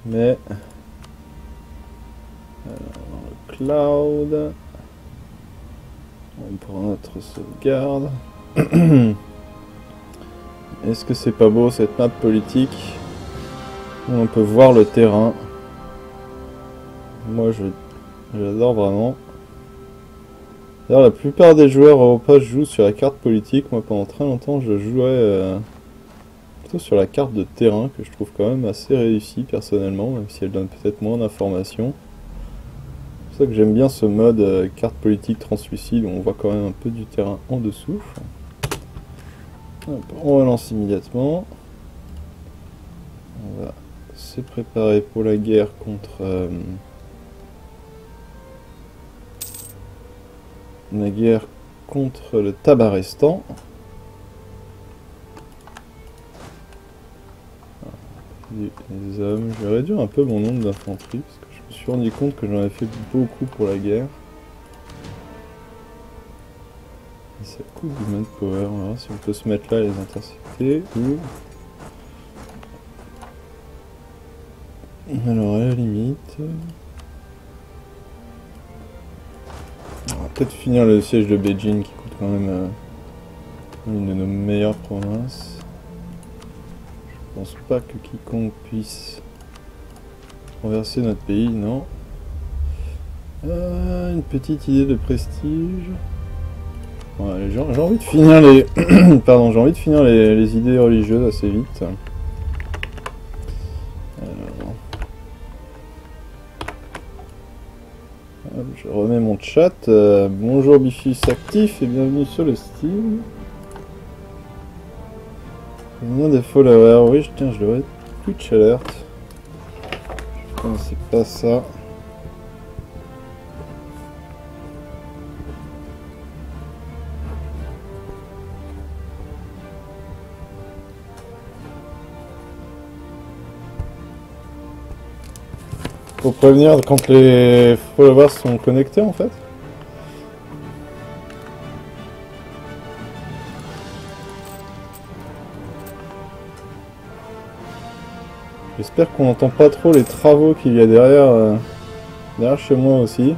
Mais... Alors, dans le cloud... On prend notre sauvegarde. Est-ce que c'est pas beau cette map politique où on peut voir le terrain? Moi j'adore vraiment. D'ailleurs la plupart des joueurs Europa jouent sur la carte politique. Moi pendant très longtemps je jouais plutôt sur la carte de terrain que je trouve quand même assez réussie personnellement, même si elle donne peut-être moins d'informations. C'est pour ça que j'aime bien ce mode carte politique translucide où on voit quand même un peu du terrain en dessous. Hop, on relance immédiatement. On va se préparer pour la guerre contre le Tabarestan. Les hommes, je vais réduire un peu mon nombre d'infanterie parce que je me suis rendu compte que j'en avais fait beaucoup pour la guerre. Et ça coûte du manpower, on va voir si on peut se mettre là et les intercepter ou... Alors à la limite... On va peut-être finir le siège de Beijing qui coûte quand même une de nos meilleures provinces. Je pense pas que quiconque puisse renverser notre pays, non. Une petite idée de prestige. Ouais, j'ai envie de finir les... Pardon, j'ai envie de finir les idées religieuses assez vite. Hop, je remets mon chat. Bonjour Bifus actif et bienvenue sur le Steam. Combien de followers? Oui, tiens, je devrais être Twitch alert. Je connaissais pas ça. Faut prévenir quand les followers sont connectés en fait. J'espère qu'on n'entend pas trop les travaux qu'il y a derrière, derrière chez moi aussi.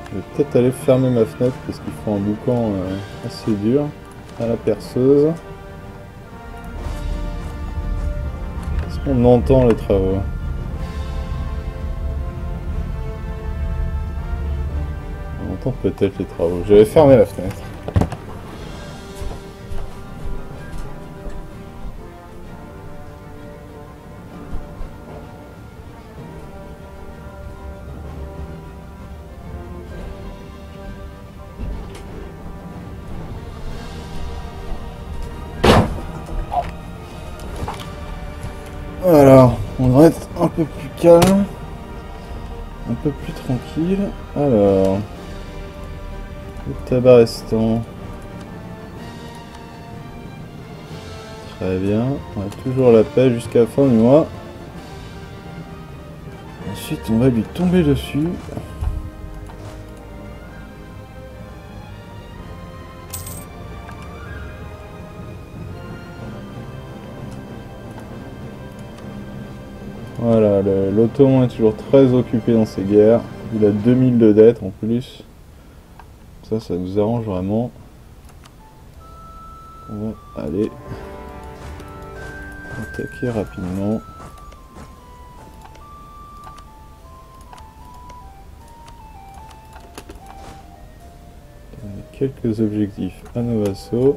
Je vais peut-être aller fermer ma fenêtre parce qu'il faut un boucan assez dur à la perceuse. Est-ce qu'on entend les travaux? On entend peut-être les travaux. J'avais fermé la fenêtre. Alors, on devrait être un peu plus calme, un peu plus tranquille. Alors, le Tabarestan. Très bien, on a toujours la paix jusqu'à la fin du mois. Ensuite, on va lui tomber dessus. Voilà, l'Ottoman est toujours très occupé dans ses guerres. Il a 2000 de dettes en plus. Ça nous arrange vraiment. On va aller attaquer rapidement. Quelques objectifs à nos vassaux.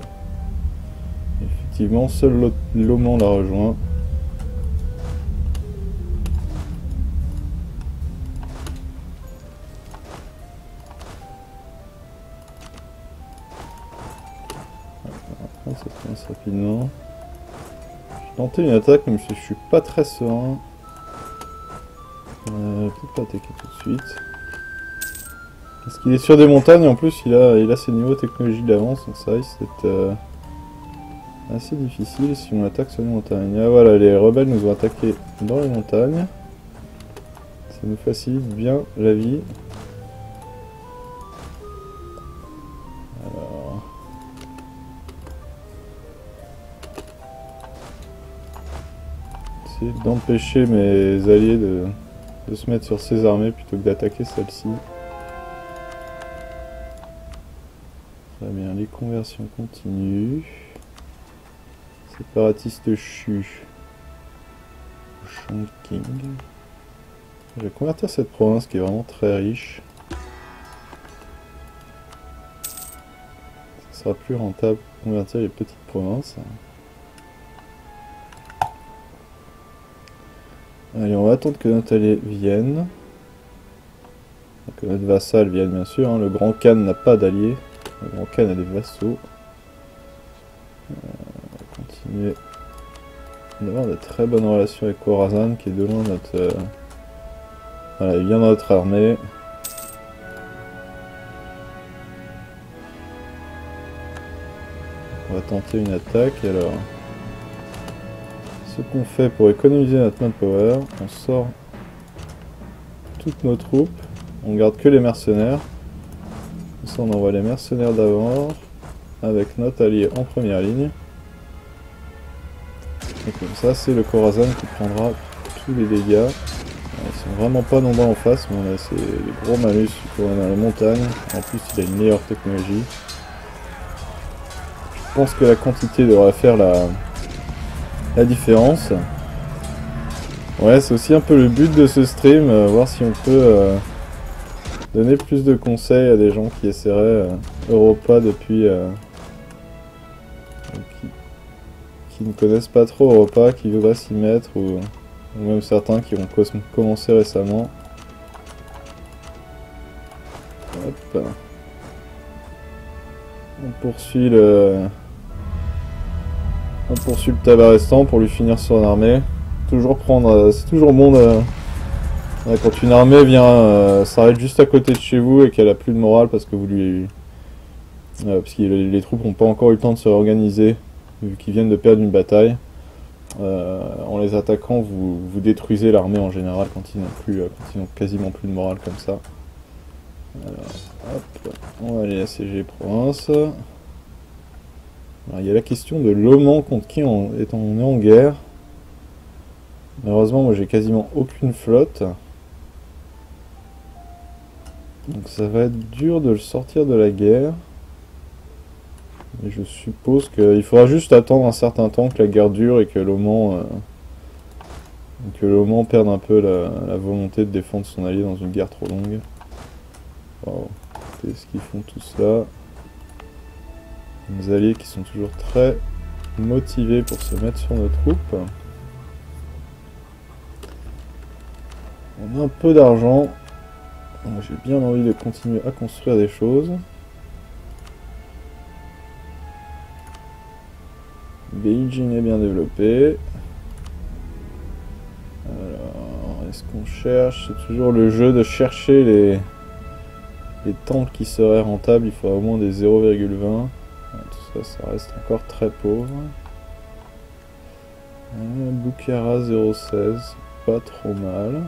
Effectivement, seul l'Oman l'a rejoint. Ça commence rapidement. J'ai tenté une attaque même si je suis pas très serein. Peut-être pas attaquer tout de suite. Parce qu'il est sur des montagnes et en plus il a ses niveaux technologiques d'avance, donc ça risque d'être assez difficile si on attaque sur les montagnes. Ah voilà, les rebelles nous ont attaqué dans les montagnes. Ça nous facilite bien la vie. essayer d'empêcher mes alliés de se mettre sur ces armées plutôt que d'attaquer celles-ci. Très bien, les conversions continuent. Séparatiste Chu. Chongqing. Je vais convertir cette province qui est vraiment très riche. Ce sera plus rentable de convertir les petites provinces. Allez, on va attendre que notre allié vienne. Que notre vassal vienne bien sûr. Hein. Le Grand Khan n'a pas d'alliés. Le Grand Khan a des vassaux. On va continuer d'avoir de très bonnes relations avec Khorasan qui est de loin notre... Voilà, il vient dans notre armée. On va tenter une attaque. Alors, ce qu'on fait pour économiser notre manpower, on sort toutes nos troupes. On garde que les mercenaires. Comme ça, on envoie les mercenaires d'abord avec notre allié en première ligne. Et comme ça, c'est le Khorasan qui prendra tous les dégâts. Ils sont vraiment pas nombreux en face, mais on a ces gros malus qu'on a dans les montagnes. En plus, il a une meilleure technologie. Je pense que la quantité devrait faire la différence. Ouais, c'est aussi un peu le but de ce stream, voir si on peut donner plus de conseils à des gens qui essaieraient Europa depuis... qui ne connaissent pas trop Europa, qui voudraient s'y mettre, ou même certains qui ont commencé récemment. Hop. On poursuit le Tabarestan pour lui finir son armée. Toujours prendre, c'est toujours bon quand une armée vient s'arrête juste à côté de chez vous et qu'elle a plus de morale parce que vous lui, parce que les troupes n'ont pas encore eu le temps de se réorganiser vu qu'ils viennent de perdre une bataille. En les attaquant, vous détruisez l'armée en général quand ils n'ont quasiment plus de morale comme ça. Alors, hop, on va aller assiéger les provinces. Alors, il y a la question de l'Oman contre qui on est en guerre. Malheureusement, moi j'ai quasiment aucune flotte. Donc ça va être dur de le sortir de la guerre. Mais je suppose qu'il faudra juste attendre un certain temps que la guerre dure et que l'Oman perde un peu la volonté de défendre son allié dans une guerre trop longue. Wow. C'est ce qu'ils font tous là. Nos alliés qui sont toujours très motivés pour se mettre sur nos troupes. On a un peu d'argent. J'ai bien envie de continuer à construire des choses. Beijing est bien développé. Alors, est-ce qu'on cherche? C'est toujours le jeu de chercher les temples qui seraient rentables. Il faut au moins des 0,20. Tout ça, ça reste encore très pauvre. Bukhara 0,16. Pas trop mal.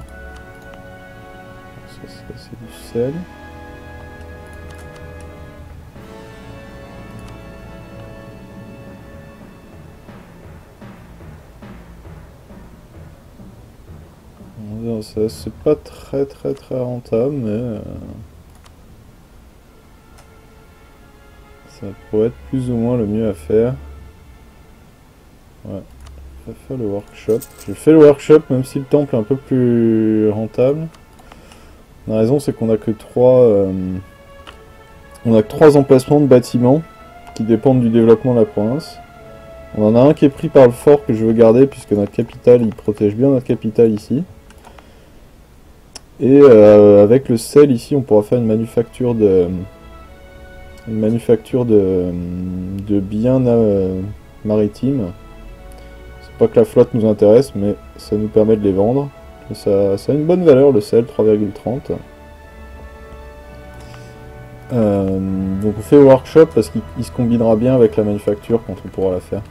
Ça, c'est du sel. C'est pas très rentable, mais ça pourrait être plus ou moins le mieux à faire. Ouais, je vais faire le workshop. J'ai fait le workshop même si le temple est un peu plus rentable. La raison c'est qu'on a que 3 emplacements de bâtiments qui dépendent du développement de la province. On en a un qui est pris par le fort que je veux garder puisque notre capitale, il protège bien notre capitale ici. Et avec le sel ici, on pourra faire une manufacture de biens maritimes. C'est pas que la flotte nous intéresse, mais ça nous permet de les vendre. Et ça a une bonne valeur le sel, 3,30. Donc on fait le workshop parce qu'il se combinera bien avec la manufacture quand on pourra la faire.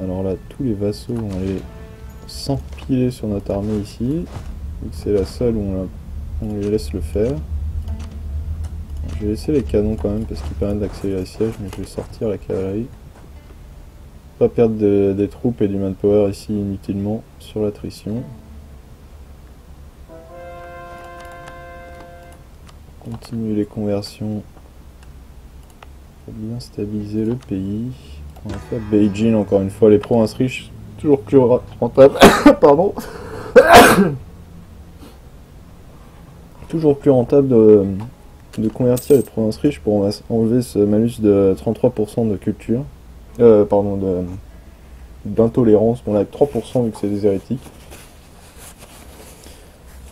Alors là, tous les vassaux vont aller s'empiler sur notre armée ici. C'est la seule où on les laisse le faire. Je vais laisser les canons quand même parce qu'ils permettent d'accélérer le siège, mais je vais sortir la cavalerie. Pas perdre des troupes et du manpower ici inutilement sur l'attrition. Continuer les conversions pour bien stabiliser le pays. On va faire Beijing encore une fois, les provinces riches, toujours plus rentable. Pardon. Toujours plus rentable de convertir les provinces riches pour enlever ce malus de 33% de culture. Pardon, d'intolérance. On a 3% vu que c'est des hérétiques.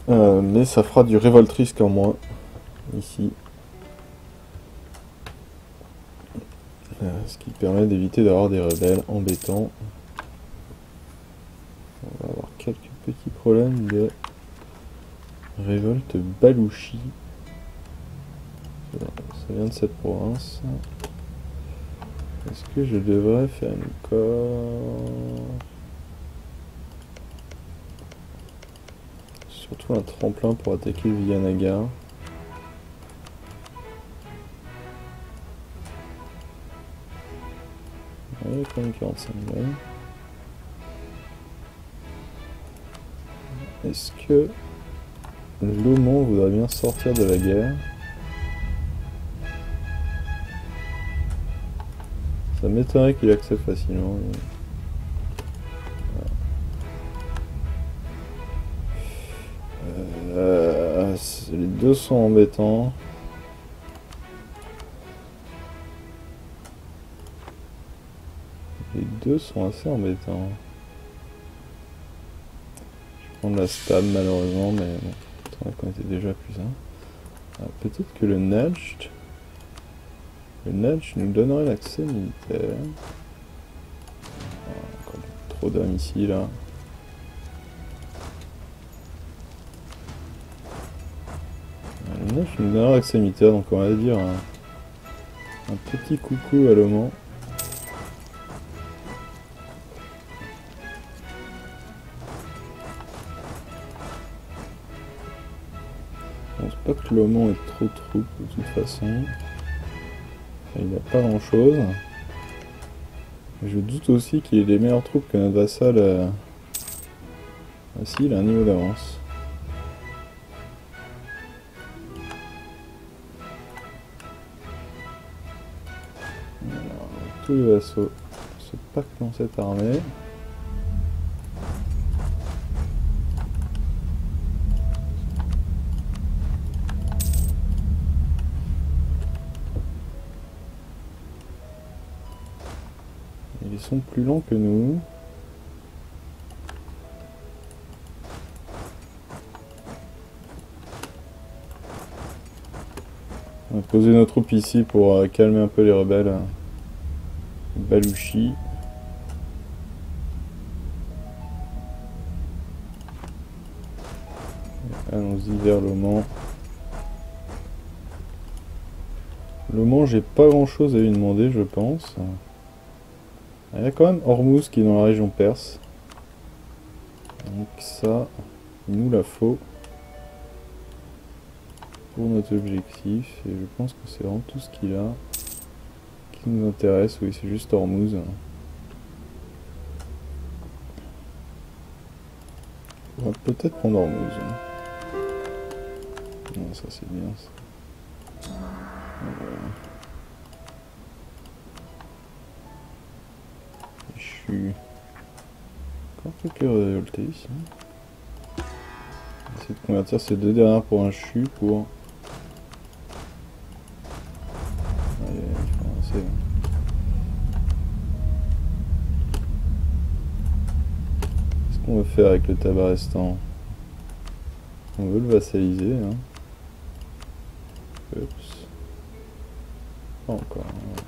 Mais ça fera du révolt risque en moins. Ici. Ce qui permet d'éviter d'avoir des rebelles embêtants. On va avoir quelques petits problèmes de révolte Balouchi. Ça vient de cette province. Est-ce que je devrais faire une corps? Surtout un tremplin pour attaquer le Villanagar. Il y a quand même 45 000. Est-ce que l'Oman voudrait bien sortir de la guerre? Ça m'étonnerait qu'il accepte facilement. Les deux sont embêtants. Les deux sont assez embêtants. Je vais prendre la stab malheureusement, mais bon, on qu'on était déjà plus un. Peut-être que le Najd nous donnerait l'accès militaire. Encore trop d'hommes ici là. Le Najd nous donnerait l'accès militaire, donc on va dire un petit coucou à l'Oman. Je pense pas que l'Oman ait trop de troupes de toute façon. Il n'a pas grand chose. Je doute aussi qu'il ait des meilleures troupes que notre vassal. Ah si, il a un niveau d'avance. Tous les vassaux se packent dans cette armée. Ils sont plus lents que nous. On va poser nos troupes ici pour calmer un peu les rebelles. Balouchi. Allons-y vers l'Oman. L'Oman, j'ai pas grand chose à lui demander, je pense. Il y a quand même Hormuz qui est dans la région perse. Donc ça, il nous la faut pour notre objectif. Et je pense que c'est vraiment tout ce qu'il a qui nous intéresse. Oui, c'est juste Hormuz. On va peut-être prendre Hormuz. Non, ça c'est bien ça. Voilà. Je suis encore quelques révoltés ici. On va essayer de convertir ces deux dernières pour un CHU pour... Allez, il faut avancer. Qu'est-ce qu'on veut faire avec le Tabarestan? On veut le vassaliser, hein. Oups. Pas encore. Hein.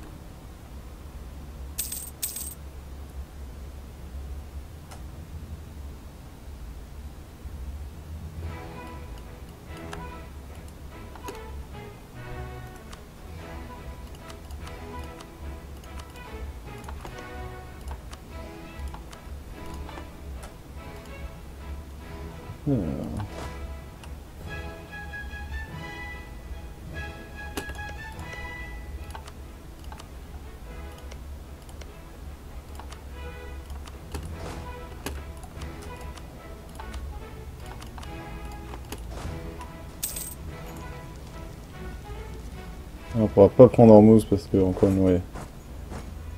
Alors. On pourra pas prendre Hormuz parce que encore une ouais.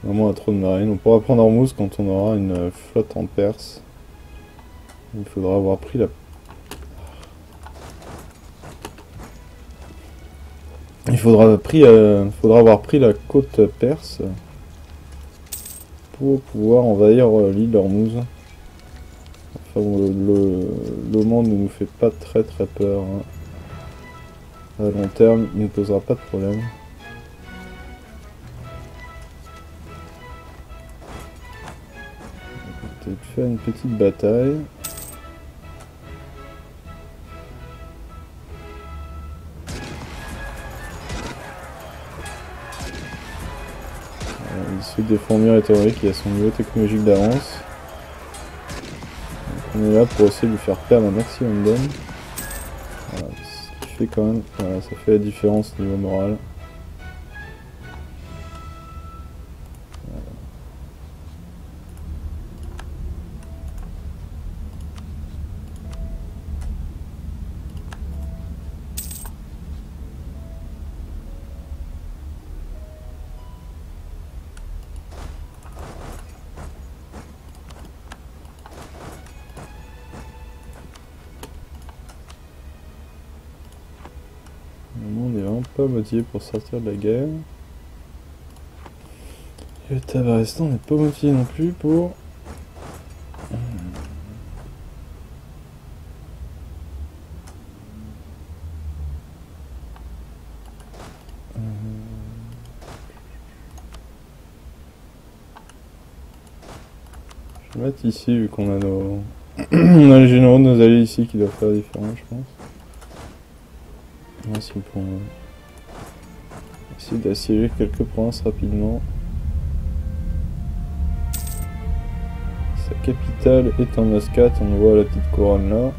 Vraiment à trop de marine. On pourra prendre Hormuz quand on aura une flotte en Perse. Il faudra avoir pris la... faudra avoir pris la côte perse pour pouvoir envahir l'île d'Ormuz. Enfin bon, l'Oman ne nous fait pas très peur. Hein. À long terme, il ne posera pas de problème. On va peut-être faire une petite bataille. Il se défend mieux étant donné qu'il a son niveau technologique d'avance. On est là pour essayer de lui faire perdre un maximum d'hommes. Voilà, ce qui fait quand même, voilà, ça fait la différence niveau moral. On est vraiment pas motivé pour sortir de la guerre. Et le Tabarestan n'est pas motivé non plus pour... Je vais mettre ici vu qu'on a nos... on a les généraux de nos alliés ici qui doivent faire la différence, je pense. On va essayer pour essayer d'assiéger quelques provinces rapidement. Sa capitale est en Muscat, on voit la petite couronne là.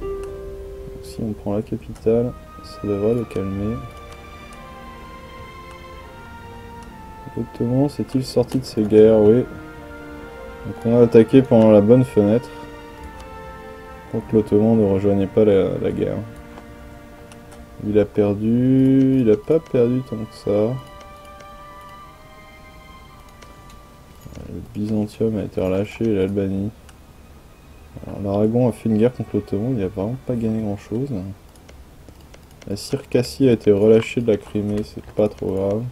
Donc, si on prend la capitale, ça devrait le calmer. L'Ottoman s'est-il sorti de ses guerres? Oui. Donc on a attaqué pendant la bonne fenêtre. Pour que l'Ottoman ne rejoignait pas la guerre. Il a perdu... Il a pas perdu tant que ça. Le Byzantium a été relâché et l'Albanie. Alors l'Aragon a fait une guerre contre l'Ottoman, il a vraiment pas gagné grand chose. La Circassie a été relâchée de la Crimée, c'est pas trop grave.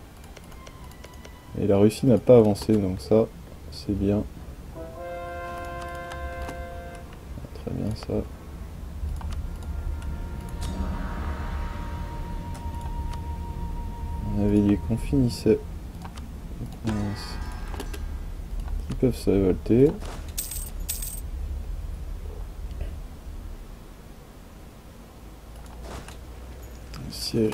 Et la Russie n'a pas avancé, donc ça, c'est bien. Très bien ça. On avait dit qu'on finissait. Ils peuvent se révolter. Siège.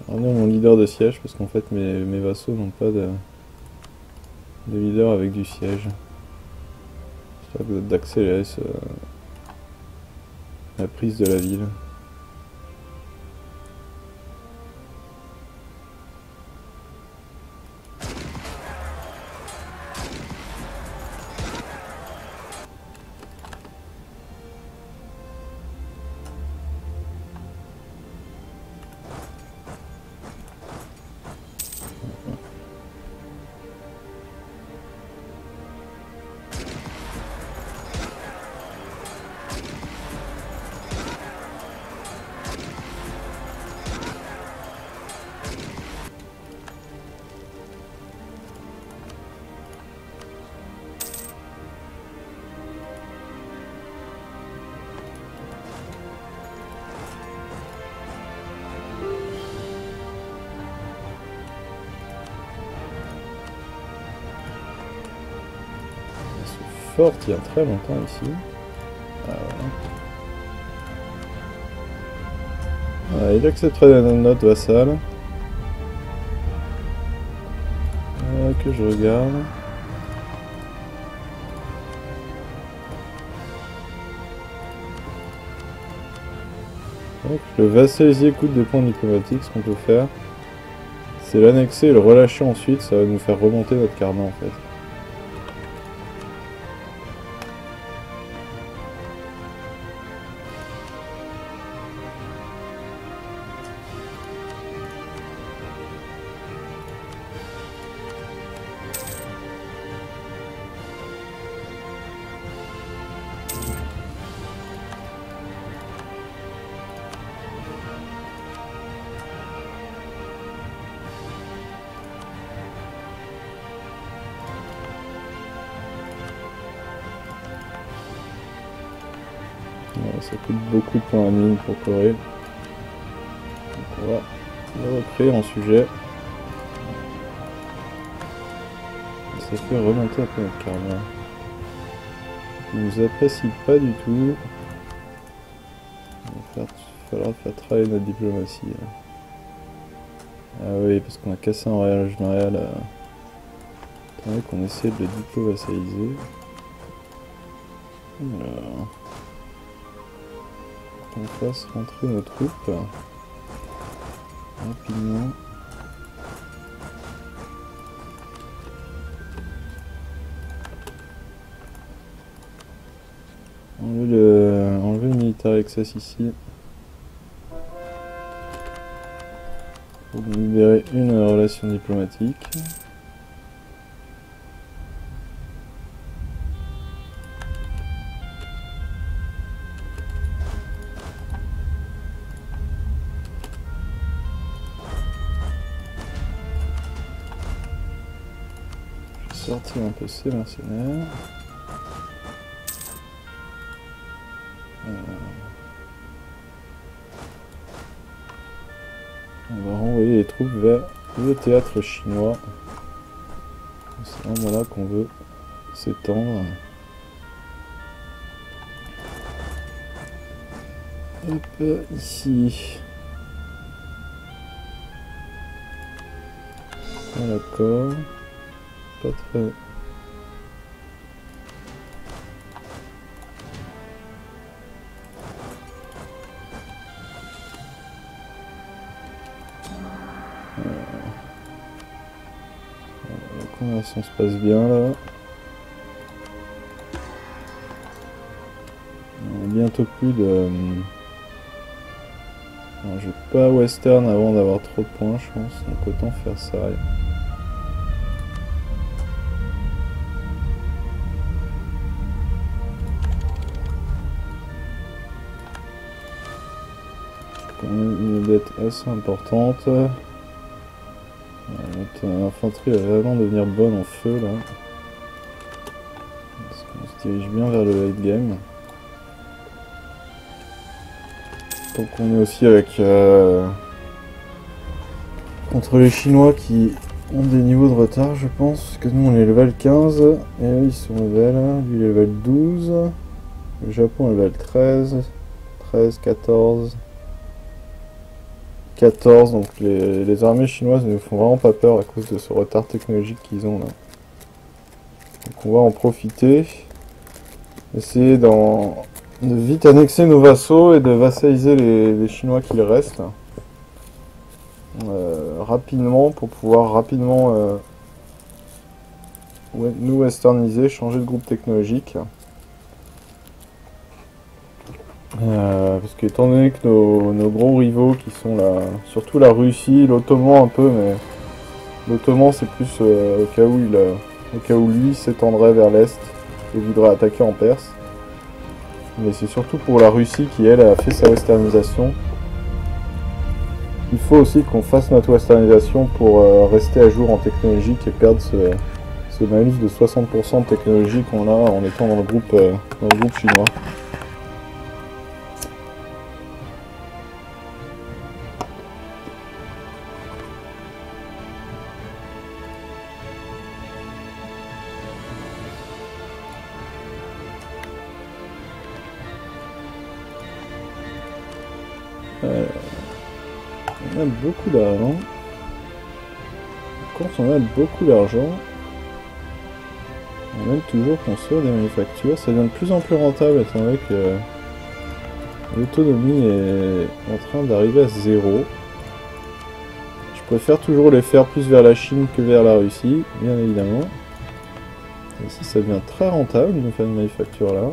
Ah non, mon leader de siège, parce qu'en fait mes vassaux n'ont pas de leader avec du siège. J'espère d'accélérer la prise de la ville. Il y a très longtemps ici. Ah, voilà. Il accepterait notre vassal. Que je regarde. Donc, le vassaliser coûte des points diplomatiques. Ce qu'on peut faire, c'est l'annexer et le relâcher ensuite. Ça va nous faire remonter notre karma en fait. Ça coûte beaucoup de points à mine pour Corée. Donc on va le recréer en sujet. Ça fait remonter un peu notre karma. Il nous apprécie pas du tout. Il va falloir faire travailler notre diplomatie. Ah oui, parce qu'on a cassé un voyage marial. Attendez qu'on essaie de le diplo-vassaliser. Alors, on fasse rentrer nos troupes rapidement. Enlever le military access ici. Pour libérer une relation diplomatique. Je vais sortir un peu ces mercenaires. On va renvoyer les troupes vers le théâtre chinois. C'est vraiment là qu'on veut s'étendre. Hop, ici. Ah, d'accord. Pas très... La conversion se passe bien là. On a bientôt plus de... Alors, je vais pas western avant d'avoir trop de points, je pense, donc autant faire ça. Quand même une dette assez importante. Notre infanterie va vraiment devenir bonne en feu là. Parce qu'on se dirige bien vers le late game. Donc on est aussi avec contre les Chinois qui ont des niveaux de retard je pense. Parce que nous on est level 15 et eux ils sont level, lui il est level 12. Le Japon est level 13, 14. 14, donc les armées chinoises ne nous font vraiment pas peur à cause de ce retard technologique qu'ils ont là. Donc on va en profiter. Essayer de vite annexer nos vassaux et de vassaliser les Chinois qu'il reste. Rapidement pour pouvoir rapidement nous westerniser, changer de groupe technologique. Parce qu'étant donné que nos gros rivaux qui sont là, surtout la Russie, l'Ottoman un peu, mais l'Ottoman c'est plus au cas où lui s'étendrait vers l'est et voudrait attaquer en Perse. Mais c'est surtout pour la Russie qui elle a fait sa westernisation. Il faut aussi qu'on fasse notre westernisation pour rester à jour en technologique et perdre ce malus de 60% de technologie qu'on a en étant dans le groupe chinois. On a beaucoup d'argent. Quand on a beaucoup d'argent, on aime toujours construire des manufactures. Ça devient de plus en plus rentable étant donné que l'autonomie est en train d'arriver à 0. Je préfère toujours les faire plus vers la Chine que vers la Russie, bien évidemment. Ici ça devient très rentable de faire une manufacture là.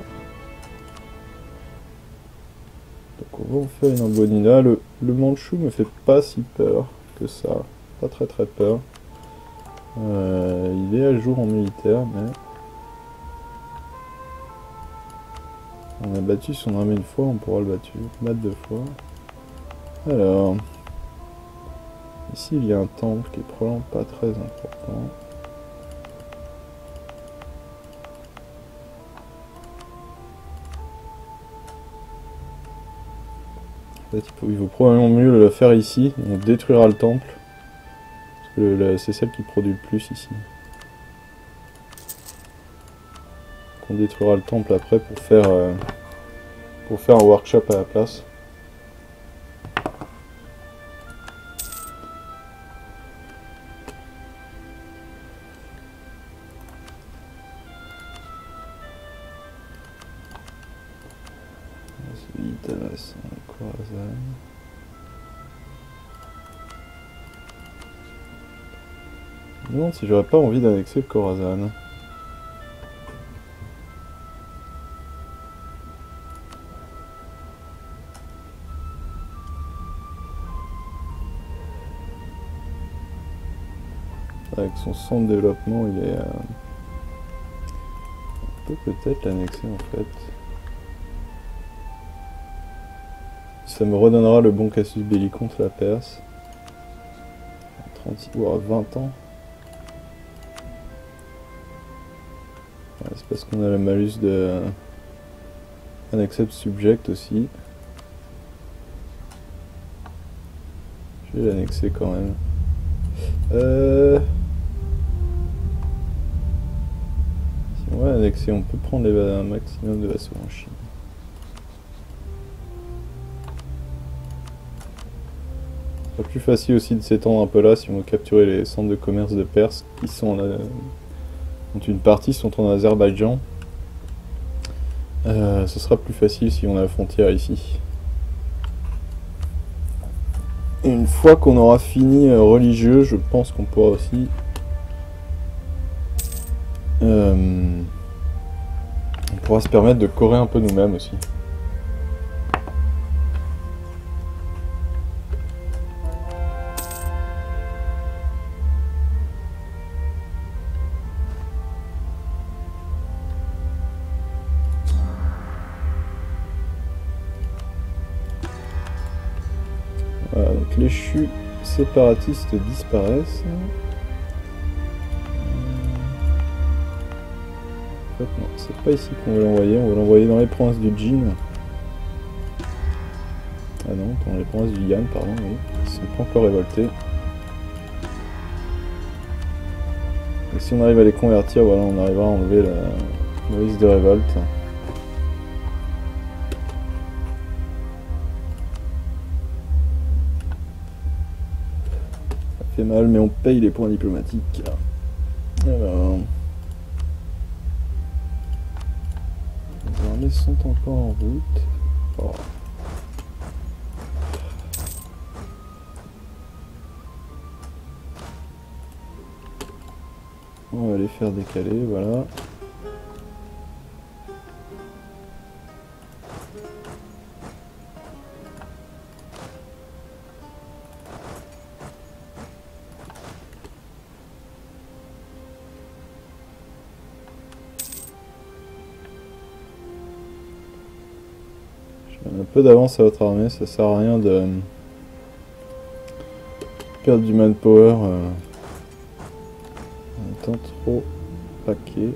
Donc on va en faire une en Bonina. Le Mandchou me fait pas si peur que ça. Pas très peur. Il est à jour en militaire, mais... On a battu son armée une fois, on pourra le battre 2 fois. Alors... Ici il y a un temple qui est probablement pas très important. fait, il vaut probablement mieux le faire ici. On détruira le temple. Parce que c'est celle qui produit le plus ici. On détruira le temple après pour faire un workshop à la place. Intéressant, Khorasan. Je me demande si j'aurais pas envie d'annexer le Khorasan. Avec son centre de développement, il est... on peut peut-être l'annexer en fait. Ça me redonnera le bon Cassius Belli contre la Perse. 36 ou à 20 ans. Ouais, c'est parce qu'on a le malus de... un accept subject aussi. Je vais l'annexer quand même. Si on va l'annexer, on peut prendre un maximum de vassaux en Chine. Ce sera plus facile aussi de s'étendre un peu là si on veut capturer les centres de commerce de Perse qui sont dont une partie sont en Azerbaïdjan. Ce sera plus facile si on a la frontière ici. Et une fois qu'on aura fini religieux, je pense qu'on pourra aussi on pourra se permettre de corer un peu nous-mêmes aussi. Voilà, donc les chus séparatistes disparaissent. En fait, non, c'est pas ici qu'on va l'envoyer, on va l'envoyer dans les provinces du Jin. Ah non, dans les provinces du Yan, pardon, oui. Ils sont pas encore révoltés. Et si on arrive à les convertir, voilà, on arrivera à enlever le risque de révolte. Ça fait mal, mais on paye les points diplomatiques. Alors... les armées sont encore en route. Oh. On va les faire décaler, voilà. Un peu d'avance à votre armée, ça sert à rien de perdre du manpower en étant trop paquet.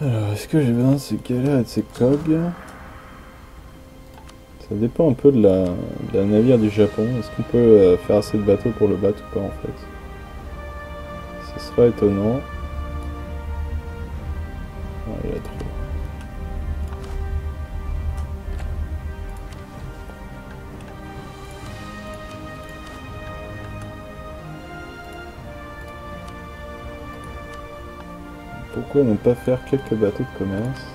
Alors, est-ce que j'ai besoin de ces galères et de ces cogs? Ça dépend un peu de la navire du Japon. Est-ce qu'on peut faire assez de bateaux pour le battre ou pas en fait? Ce serait étonnant. Ah, il y a trop. Pourquoi ne pas faire quelques bateaux de commerce?